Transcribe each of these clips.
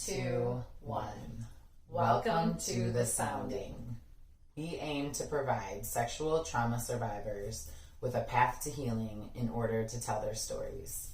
2, 1. Welcome to The Sounding. We aim to provide sexual trauma survivors with a path to healing in order to tell their stories.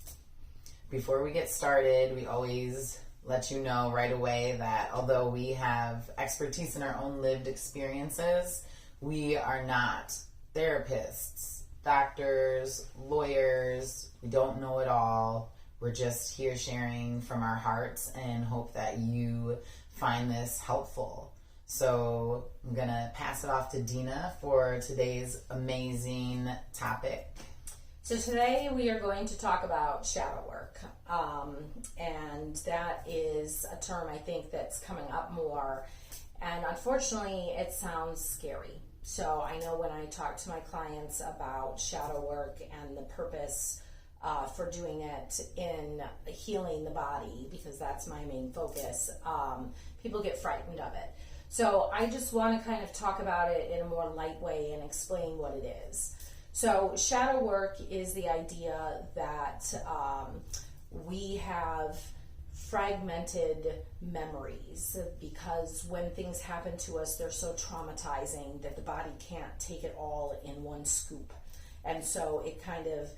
Before we get started, we always let you know right away that although we have expertise in our own lived experiences, we are not therapists, doctors, lawyers. We don't know it all. We're just here sharing from our hearts and hope that you find this helpful. So I'm going to pass it off to Dina for today's amazing topic. So today we are going to talk about shadow work. And that is a term I think that's coming up more. And unfortunately, it sounds scary. So I know when I talk to my clients about shadow work and the purpose for doing it in healing the body, because that's my main focus, people get frightened of it. So I just want to kind of talk about it in a more light way and explain what it is. So shadow work is the idea that we have fragmented memories, because when things happen to us, they're so traumatizing that the body can't take it all in one scoop. And so it kind of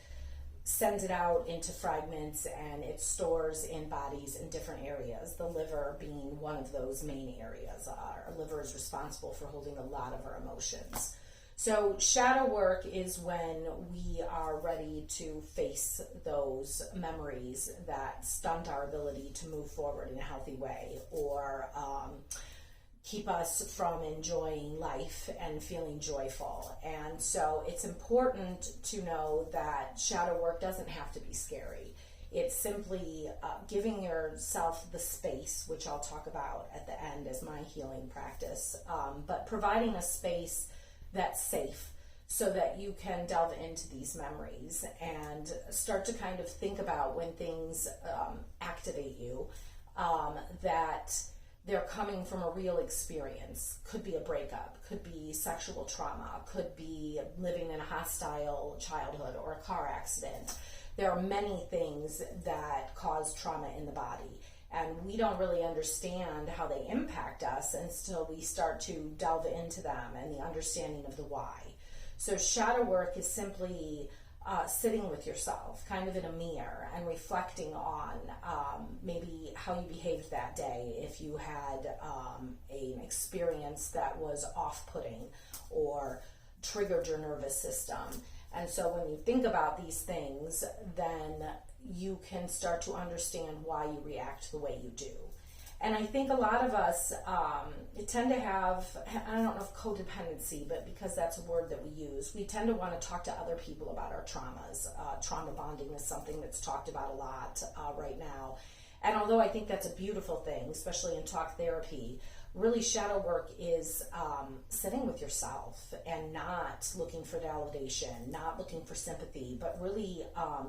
sends it out into fragments, and it stores in bodies in different areas, the liver being one of those main areas. Our liver is responsible for holding a lot of our emotions. So shadow work is when we are ready to face those memories that stunt our ability to move forward in a healthy way, or keep us from enjoying life and feeling joyful. And so it's important to know that shadow work doesn't have to be scary. It's simply giving yourself the space, which I'll talk about at the end as my healing practice, but providing a space that's safe so that you can delve into these memories and start to kind of think about when things activate you, that they're coming from a real experience. Could be a breakup, could be sexual trauma, could be living in a hostile childhood or a car accident. There are many things that cause trauma in the body, and we don't really understand how they impact us until we start to delve into them and the understanding of the why. So shadow work is simply sitting with yourself, kind of in a mirror, and reflecting on maybe how you behaved that day, if you had an experience that was off-putting or triggered your nervous system. And so when you think about these things, then you can start to understand why you react the way you do. And I think a lot of us tend to have, I don't know if codependency, but because that's a word that we use, we tend to want to talk to other people about our traumas. Trauma bonding is something that's talked about a lot right now. And although I think that's a beautiful thing, especially in talk therapy, really shadow work is sitting with yourself and not looking for validation, not looking for sympathy, but really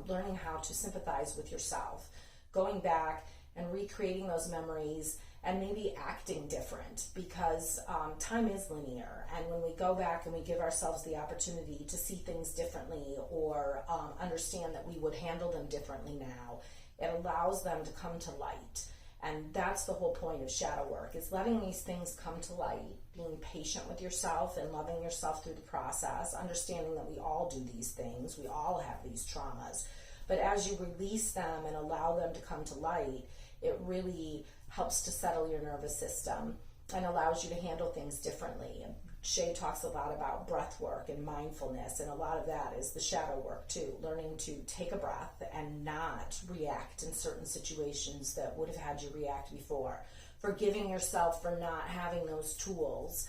learning how to sympathize with yourself, going back and recreating those memories and maybe acting different, because time is linear. And when we go back and we give ourselves the opportunity to see things differently, or understand that we would handle them differently now, it allows them to come to light. And that's the whole point of shadow work, is letting these things come to light, being patient with yourself and loving yourself through the process, understanding that we all do these things, we all have these traumas. But as you release them and allow them to come to light, it really helps to settle your nervous system and allows you to handle things differently. And Shea talks a lot about breath work and mindfulness, and a lot of that is the shadow work too, learning to take a breath and not react in certain situations that would have had you react before. Forgiving yourself for not having those tools.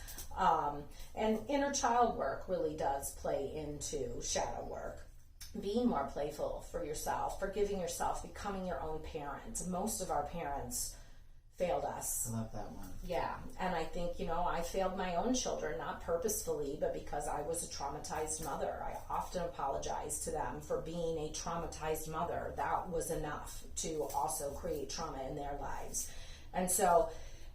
And inner child work really does play into shadow work. Being more playful for yourself, forgiving yourself, becoming your own parent. Most of our parents failed us. I love that one. Yeah, and I think, I failed my own children, not purposefully, but because I was a traumatized mother. I often apologize to them for being a traumatized mother. That was enough to also create trauma in their lives. And so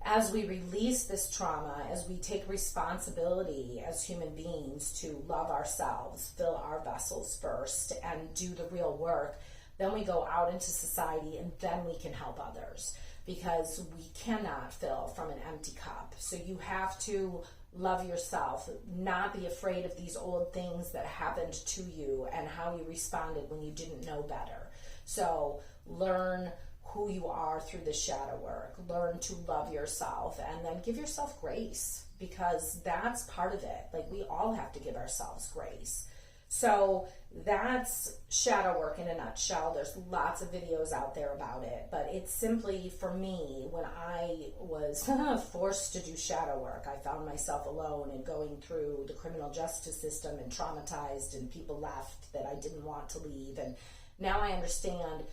as we release this trauma, as we take responsibility as human beings to love ourselves, fill our vessels first, and do the real work, then we go out into society, and then we can help others, because we cannot fill from an empty cup. So you have to love yourself, not be afraid of these old things that happened to you and how you responded when you didn't know better. So learn who you are through the shadow work. Learn to love yourself, and then give yourself grace, because that's part of it. Like, we all have to give ourselves grace. So that's shadow work in a nutshell. There's lots of videos out there about it, but it's simply, for me, when I was forced to do shadow work, I found myself alone and going through the criminal justice system and traumatized, and people left that I didn't want to leave. And now I understand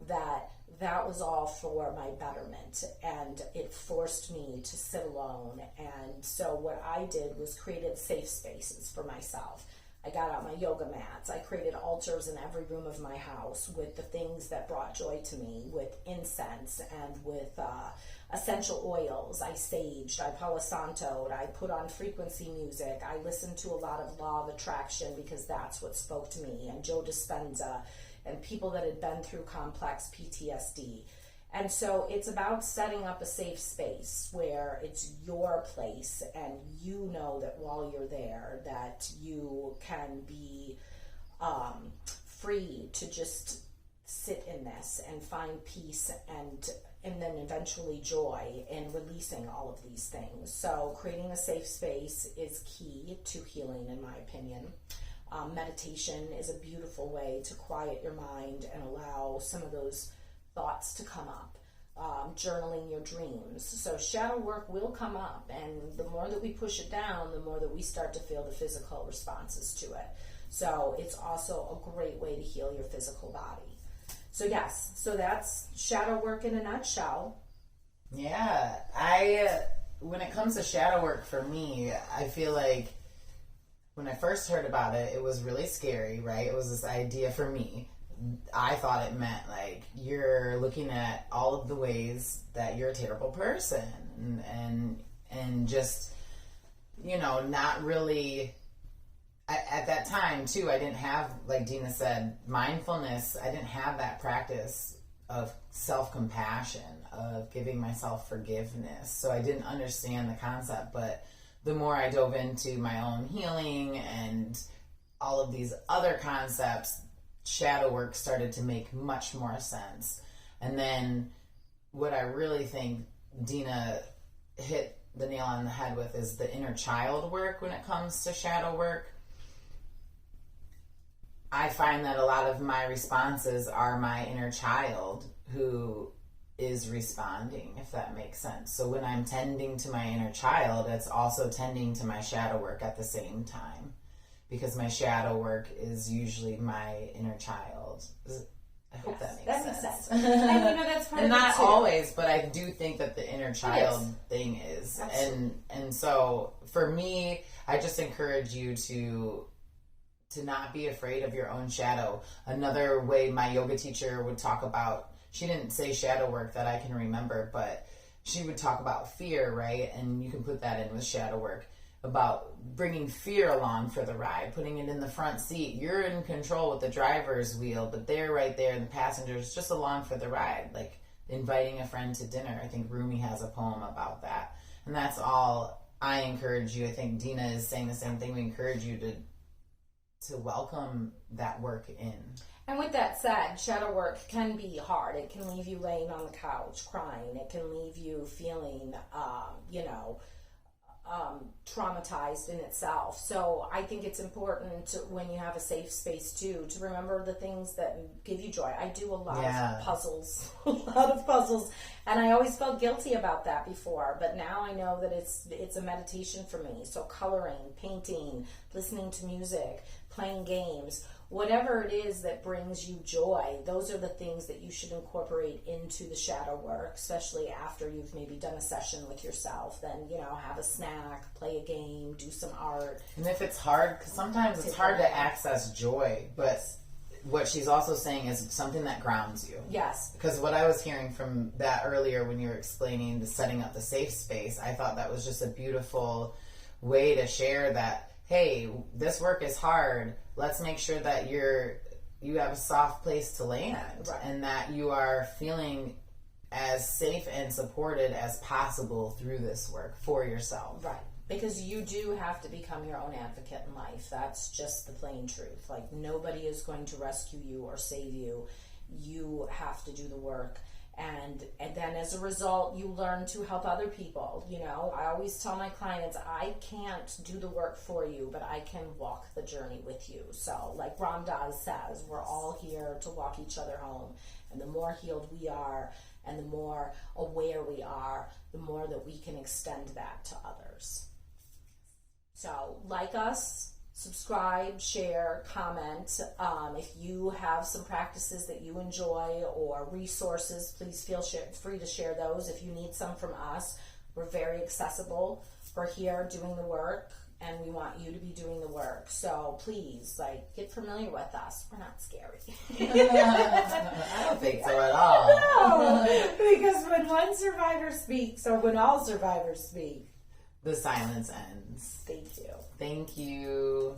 that that was all for my betterment, and it forced me to sit alone. And so what I did was created safe spaces for myself. I got out my yoga mats. I created altars in every room of my house with the things that brought joy to me, with incense and with essential oils. I saged, I Palo Santo'd, I put on frequency music. I listened to a lot of Law of Attraction, because that's what spoke to me, and Joe Dispenza, and people that had been through complex PTSD. And so it's about setting up a safe space where it's your place, and you know that while you're there that you can be free to just sit in this and find peace, and then eventually joy in releasing all of these things. So creating a safe space is key to healing, in my opinion. Meditation is a beautiful way to quiet your mind and allow some of those thoughts to come up. Journaling your dreams. So shadow work will come up, and the more that we push it down, the more that we start to feel the physical responses to it. So it's also a great way to heal your physical body. So yes, so that's shadow work in a nutshell. Yeah, when it comes to shadow work for me, I feel like when I first heard about it, it was really scary, right? It was this idea for me. I thought it meant like you're looking at all of the ways that you're a terrible person, and just, you know, not really. At that time too, I didn't have, like Dina said, mindfulness. I didn't have that practice of self-compassion, of giving myself forgiveness. So I didn't understand the concept. But the more I dove into my own healing and all of these other concepts, shadow work started to make much more sense. And then what I really think Dina hit the nail on the head with is the inner child work when it comes to shadow work. I find that a lot of my responses are my inner child who is responding, if that makes sense. So when I'm tending to my inner child, it's also tending to my shadow work at the same time, because my shadow work is usually my inner child. I hope that makes sense. And you know, that's part and of it not too. always, but I do think that the inner child thing is. Absolutely. And so for me, I just encourage you to not be afraid of your own shadow. Another way my yoga teacher would talk about, she didn't say shadow work that I can remember, but she would talk about fear, right? And you can put that in with shadow work, about bringing fear along for the ride, putting it in the front seat. You're in control with the driver's wheel, but they're right there, and the passenger's just along for the ride, like inviting a friend to dinner. I think Rumi has a poem about that. And that's all I encourage you. I think Dina is saying the same thing. We encourage you to welcome that work in. And with that said, shadow work can be hard. It can leave you laying on the couch crying. It can leave you feeling, traumatized in itself. So I think it's important to, when you have a safe space too, to remember the things that give you joy. I do a lot of puzzles, and I always felt guilty about that before, but now I know that it's a meditation for me. So coloring, painting, listening to music, playing games, whatever it is that brings you joy, those are the things that you should incorporate into the shadow work, especially after you've maybe done a session with yourself. Then, have a snack, play a game, do some art. And if it's hard, because sometimes it's hard to access joy, but what she's also saying is something that grounds you. Yes. Because what I was hearing from that earlier when you were explaining the setting up the safe space, I thought that was just a beautiful way to share that, hey, this work is hard. Let's make sure that you're you have a soft place to land, right. and that you are feeling as safe and supported as possible through this work for yourself. Right. Because you do have to become your own advocate in life. That's just the plain truth. Like, nobody is going to rescue you or save you. You have to do the work. And then as a result, you learn to help other people. You know, I always tell my clients, I can't do the work for you, but I can walk the journey with you. So like Ram Dass says, we're all here to walk each other home. And the more healed we are and the more aware we are, the more that we can extend that to others. So like us, subscribe, share, comment. If you have some practices that you enjoy or resources, please feel free to share those. If you need some from us, we're very accessible. We're here doing the work, and we want you to be doing the work. So please, like, get familiar with us. We're not scary. I don't think so at all. No, because when one survivor speaks, or when all survivors speak, the silence ends. Thank you. Thank you.